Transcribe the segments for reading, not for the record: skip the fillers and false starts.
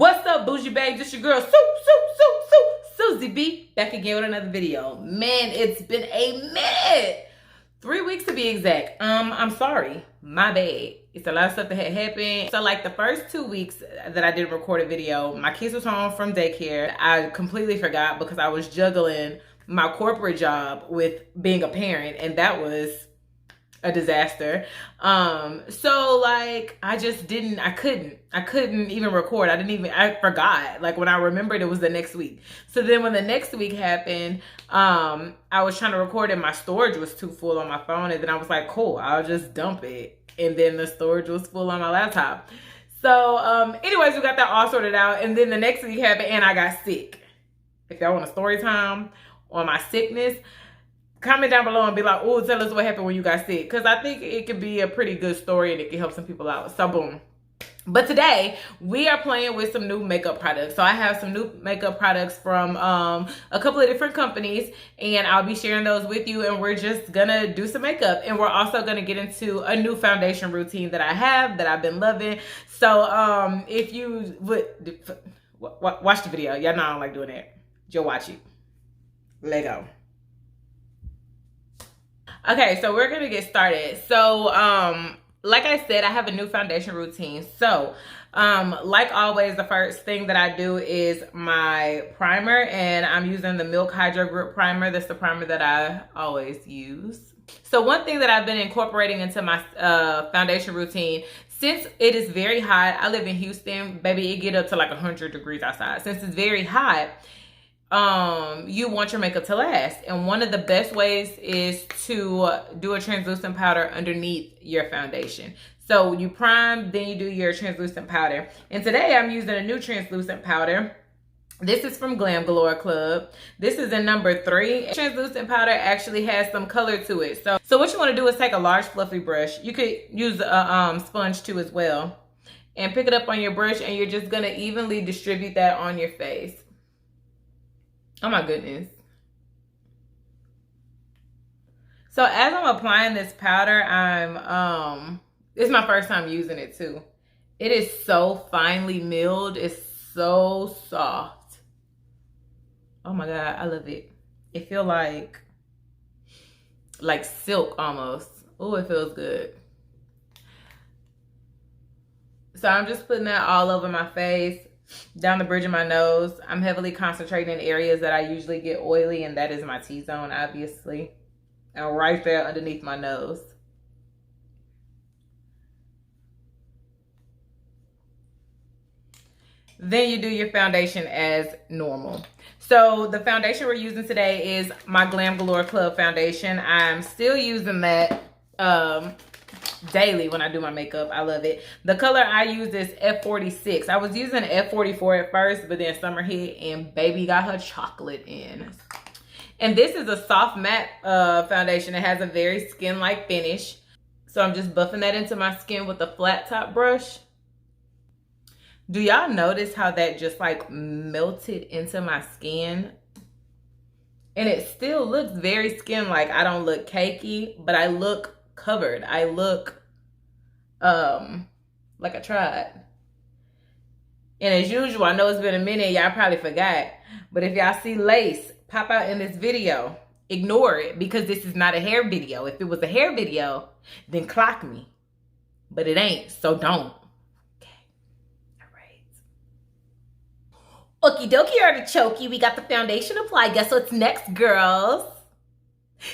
What's up, Bougie babes? It's your girl, Suzie B, back again with another video. Man, it's been a minute. 3 weeks to be exact. I'm sorry. My bad. It's a lot of stuff that had happened. So like the first 2 weeks that I didn't record a video, my kids was home from daycare. I completely forgot because I was juggling my corporate job with being a parent, and that was a disaster. So like I couldn't even record. I forgot. Like when I remembered, it was the next week. So then when the next week happened, I was trying to record and my storage was too full on my phone, and then I was like, cool, I'll just dump it. And then the storage was full on my laptop. So anyways, we got that all sorted out, and then the next week happened and I got sick. If y'all want a story time on my sickness, comment down below and be like, oh, tell us what happened when you got sick. Because I think it could be a pretty good story and it can help some people out. So boom. But today, we are playing with some new makeup products. So I have some new makeup products from a couple of different companies. And I'll be sharing those with you. And we're just going to do some makeup. And we're also going to get into a new foundation routine that I have that I've been loving. So if you would watch the video. Y'all know I don't like doing that. You'll watch it. Let go. Okay, so we're gonna get started. So like I said, I have a new foundation routine. So like always, the first thing that I do is my primer, and I'm using the Milk Hydro Grip primer. That's the primer that I always use. So one thing that I've been incorporating into my foundation routine, since it is very hot, I live in Houston, baby, it get up to like 100 degrees outside. Since it's very hot, you want your makeup to last, and one of the best ways is to do a translucent powder underneath your foundation. So you prime, then you do your translucent powder, and today I'm using a new translucent powder. This is from Glam Galore Club. This is in number 3. Translucent powder actually has some color to it. So what you want to do is take a large fluffy brush. You could use a sponge too as well, and pick it up on your brush, and you're just gonna evenly distribute that on your face. Oh my goodness. So as I'm applying this powder, it's my first time using it too. It is so finely milled. It's so soft. Oh my God, I love it. It feels like silk almost. Oh, it feels good. So I'm just putting that all over my face, down the bridge of my nose. I'm heavily concentrating in areas that I usually get oily, and that is my T-zone, obviously. And right there underneath my nose. Then you do your foundation as normal. So the foundation we're using today is my Glam Galore Club foundation. I'm still using that daily when I do my makeup. I love it. The color I use is F46. I was using F44 at first, but then summer hit and baby got her chocolate in. And this is a soft matte foundation. It has a very skin-like finish. So I'm just buffing that into my skin with a flat top brush. Do y'all notice how that just like melted into my skin? And it still looks very skin-like. I don't look cakey, but I look covered. I look like I tried. And as usual, I know it's been a minute, y'all probably forgot, but if y'all see lace pop out in this video, ignore it, because this is not a hair video. If it was a hair video, then clock me, but it ain't, so don't. Okay, all right. Okie dokie artichoke, we got the foundation applied. Guess what's next, girls?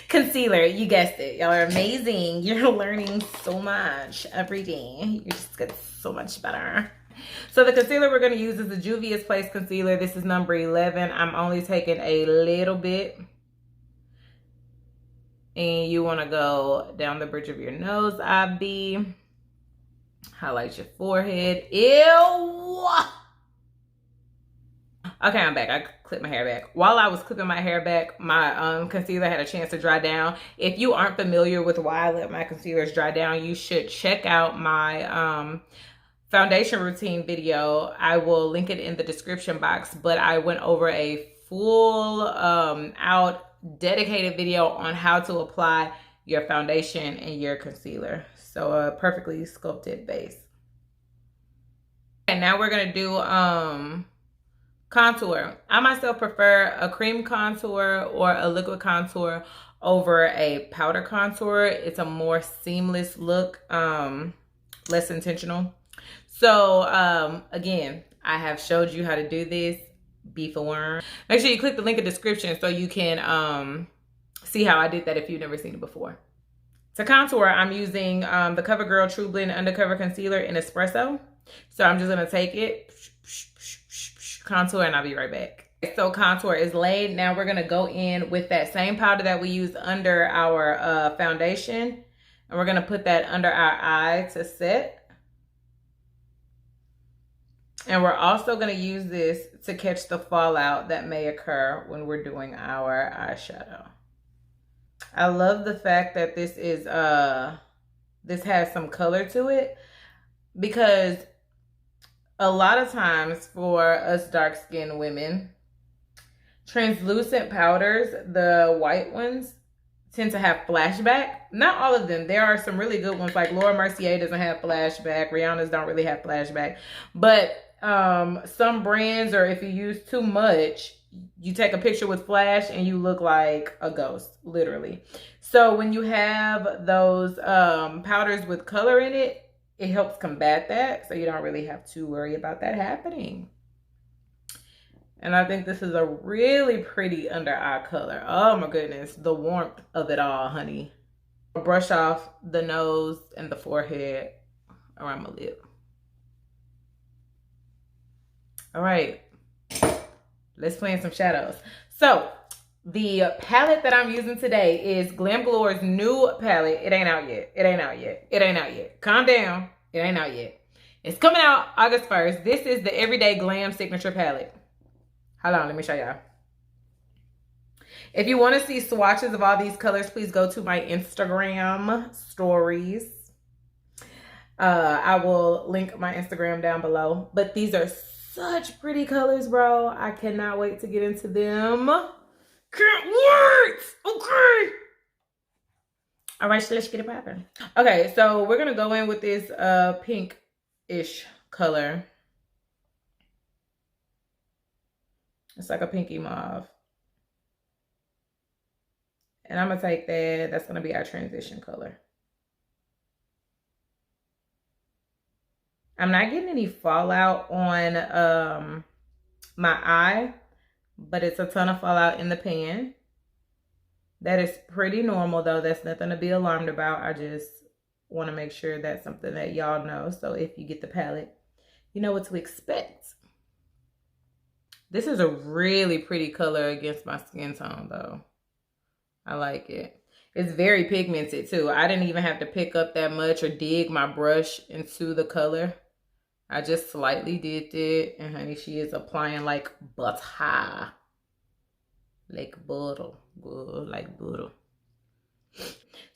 Concealer. You guessed it. Y'all are amazing. You're learning so much every day. You just get so much better. So the concealer we're going to use is the Juvia's Place concealer. This is number 11. I'm only taking a little bit. And you want to go down the bridge of your nose, Abby. Highlight your forehead. Ew! Okay, I'm back. I clipped my hair back. While I was clipping my hair back, my concealer had a chance to dry down. If you aren't familiar with why I let my concealers dry down, you should check out my foundation routine video. I will link it in the description box, but I went over a full out dedicated video on how to apply your foundation and your concealer. So a perfectly sculpted base. And now we're gonna do contour. I myself prefer a cream contour or a liquid contour over a powder contour. It's a more seamless look, less intentional. So again, I have showed you how to do this. Be forewarned. Make sure you click the link in the description so you can see how I did that if you've never seen it before. To contour, I'm using the CoverGirl True Blend Undercover Concealer in Espresso. So I'm just gonna take it, contour, and I'll be right back. So contour is laid. Now we're gonna go in with that same powder that we used under our foundation. And we're gonna put that under our eye to set. And we're also gonna use this to catch the fallout that may occur when we're doing our eyeshadow. I love the fact that this is this has some color to it, because a lot of times for us dark-skinned women, translucent powders, the white ones, tend to have flashback. Not all of them. There are some really good ones, like Laura Mercier doesn't have flashback. Rihanna's don't really have flashback. But some brands, or if you use too much, you take a picture with flash and you look like a ghost, literally. So when you have those powders with color in it, it helps combat that, so you don't really have to worry about that happening. And I think this is a really pretty under eye color. Oh my goodness, the warmth of it all, honey. I'll brush off the nose and the forehead around my lip. All right, let's play in some shadows. So the palette that I'm using today is Galore's new palette. It ain't out yet. It ain't out yet. It ain't out yet. Calm down. It ain't out yet. It's coming out August 1st. This is the Everyday Glam Signature Palette. Hold on, let me show y'all. If you want to see swatches of all these colors, please go to my Instagram stories. I will link my Instagram down below. But these are such pretty colors, bro. I cannot wait to get into them. Can't wait! Okay. All right, so let's get it popping. Okay, so we're going to go in with this pink-ish color. It's like a pinky mauve. And I'm going to take that. That's going to be our transition color. I'm not getting any fallout on my eye, but it's a ton of fallout in the pan. That is pretty normal, though. That's nothing to be alarmed about. I just want to make sure that's something that y'all know. So if you get the palette, you know what to expect. This is a really pretty color against my skin tone, though. I like it. It's very pigmented, too. I didn't even have to pick up that much or dig my brush into the color. I just slightly did it. And honey, she is applying like butter. Like butter. Like butter.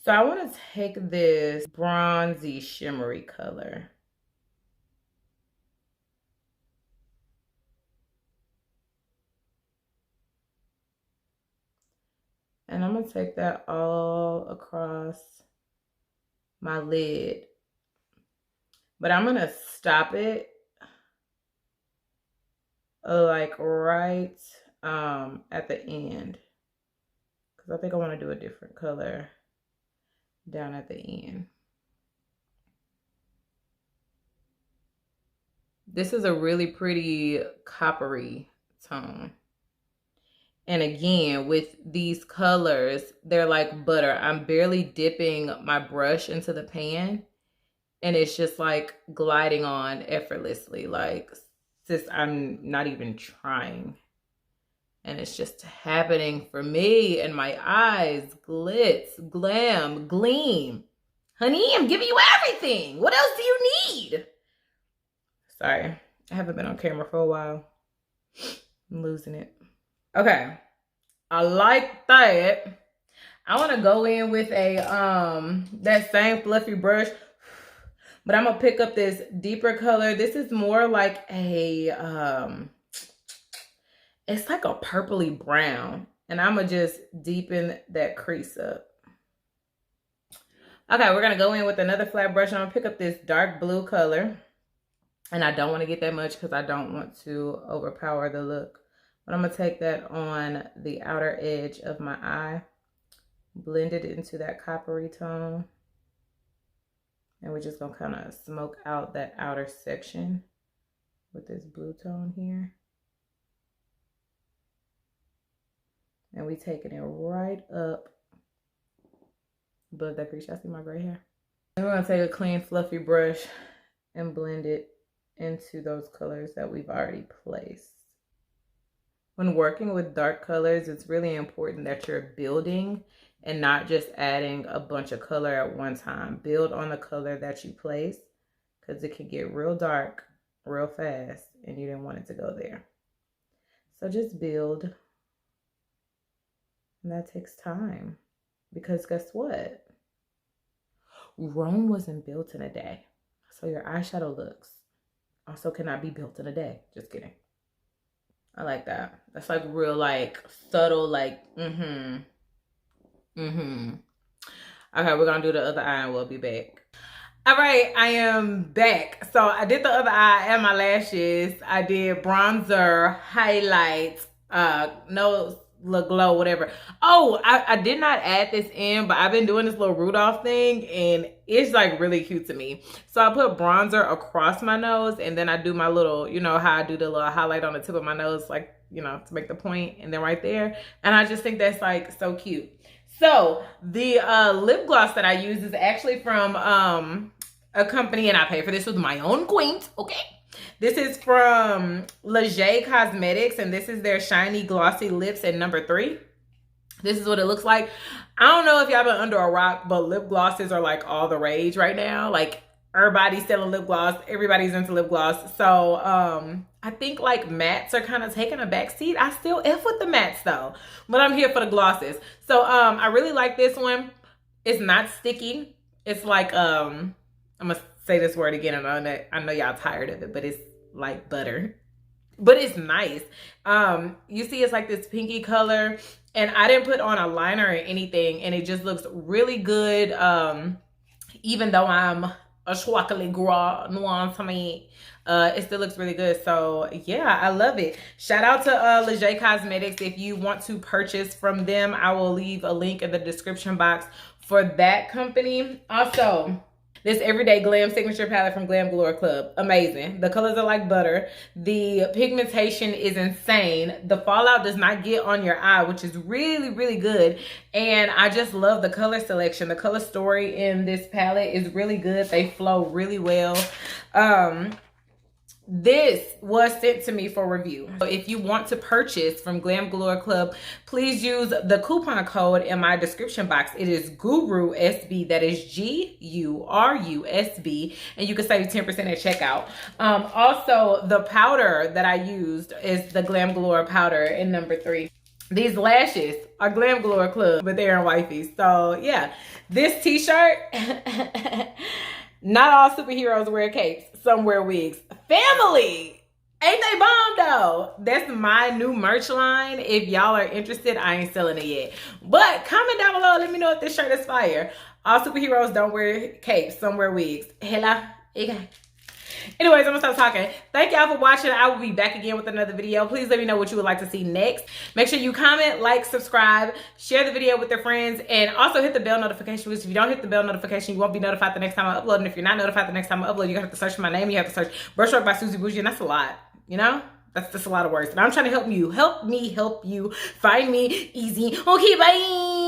So I want to take this bronzy shimmery color. And I'm going to take that all across my lid. But I'm going to stop it like right at the end. Because I think I want to do a different color down at the end. This is a really pretty coppery tone. And again, with these colors, they're like butter. I'm barely dipping my brush into the pan. And it's just like gliding on effortlessly. Like, sis, I'm not even trying. And it's just happening for me and my eyes. Glitz, glam, gleam. Honey, I'm giving you everything. What else do you need? Sorry, I haven't been on camera for a while. I'm losing it. Okay, I like that. I want to go in with a that same fluffy brush, but I'm gonna pick up this deeper color. This is more like a it's like a purpley brown, and I'm gonna just deepen that crease up. Okay, we're gonna go in with another flat brush. I'm gonna pick up this dark blue color. And I don't want to get that much because I don't want to overpower the look. But I'm going to take that on the outer edge of my eye, blend it into that coppery tone. And we're just going to kind of smoke out that outer section with this blue tone here. And we taking it right up above that crease. Y'all see my gray hair? And we're going to take a clean, fluffy brush and blend it into those colors that we've already placed. When working with dark colors, it's really important that you're building and not just adding a bunch of color at one time. Build on the color that you place, because it can get real dark real fast and you didn't want it to go there. So just build. And that takes time, because guess what? Rome wasn't built in a day. So your eyeshadow looks also cannot be built in a day. Just kidding. I like that. That's like real, like subtle, like, Okay, we're gonna do the other eye and we'll be back. All right, I am back. So I did the other eye and my lashes. I did bronzer, highlights, nose, look glow, whatever. Oh, I did not add this in, but I've been doing this little Rudolph thing and it's like really cute to me. So I put bronzer across my nose and then I do my little, you know how I do the little highlight on the tip of my nose, like, you know, to make the point, and then right there. And I just think that's like so cute. So the lip gloss that I use is actually from a company, and I pay for this with my own coins, okay? This is from Leger Cosmetics, and this is their Shiny Glossy Lips in number 3. This is what it looks like. I don't know if y'all been under a rock, but lip glosses are like all the rage right now. Like everybody's selling lip gloss. Everybody's into lip gloss. So I think like mattes are kind of taking a back seat. I still F with the mattes though, but I'm here for the glosses. So I really like this one. It's not sticky. It's like, I'm gonna say this word again, and I know y'all tired of it, but it's like butter, but it's nice. You see it's like this pinky color, and I didn't put on a liner or anything, and it just looks really good. Even though I'm a chocolate girl, to me, it still looks really good. So yeah, I love it. Shout out to Leger Cosmetics. If you want to purchase from them, I will leave a link in the description box for that company. Also, this Everyday Glam Signature Palette from Glam Galore Club. Amazing. The colors are like butter. The pigmentation is insane. The fallout does not get on your eye, which is really, really good. And I just love the color selection. The color story in this palette is really good. They flow really well. This was sent to me for review. So if you want to purchase from Glam Galore Club, please use the coupon code in my description box. It is GURUSB. That is GURUSB. And you can save 10% at checkout. Also, the powder that I used is the Glam Galore powder in number 3. These lashes are Glam Galore Club, but they're in Wifey. So yeah, this t-shirt, not all superheroes wear capes. Some wear wigs. Family! Ain't they bomb though? That's my new merch line. If y'all are interested, I ain't selling it yet. But comment down below, let me know if this shirt is fire. All superheroes don't wear capes. Some wear wigs. Hello? Okay. Anyways, I'm gonna stop talking. Thank y'all for watching. I will be back again with another video. Please let me know what you would like to see next. Make sure you comment, like, subscribe, share the video with your friends, and also hit the bell notification, because if you don't hit the bell notification, you won't be notified the next time I upload. And if you're not notified the next time I upload, you're gonna have to search for my name. You have to search Brushwork by Suzie, Bougie, and that's a lot, you know? That's just a lot of words. But I'm trying to help you. Help me help you. Find me easy. Okay, bye.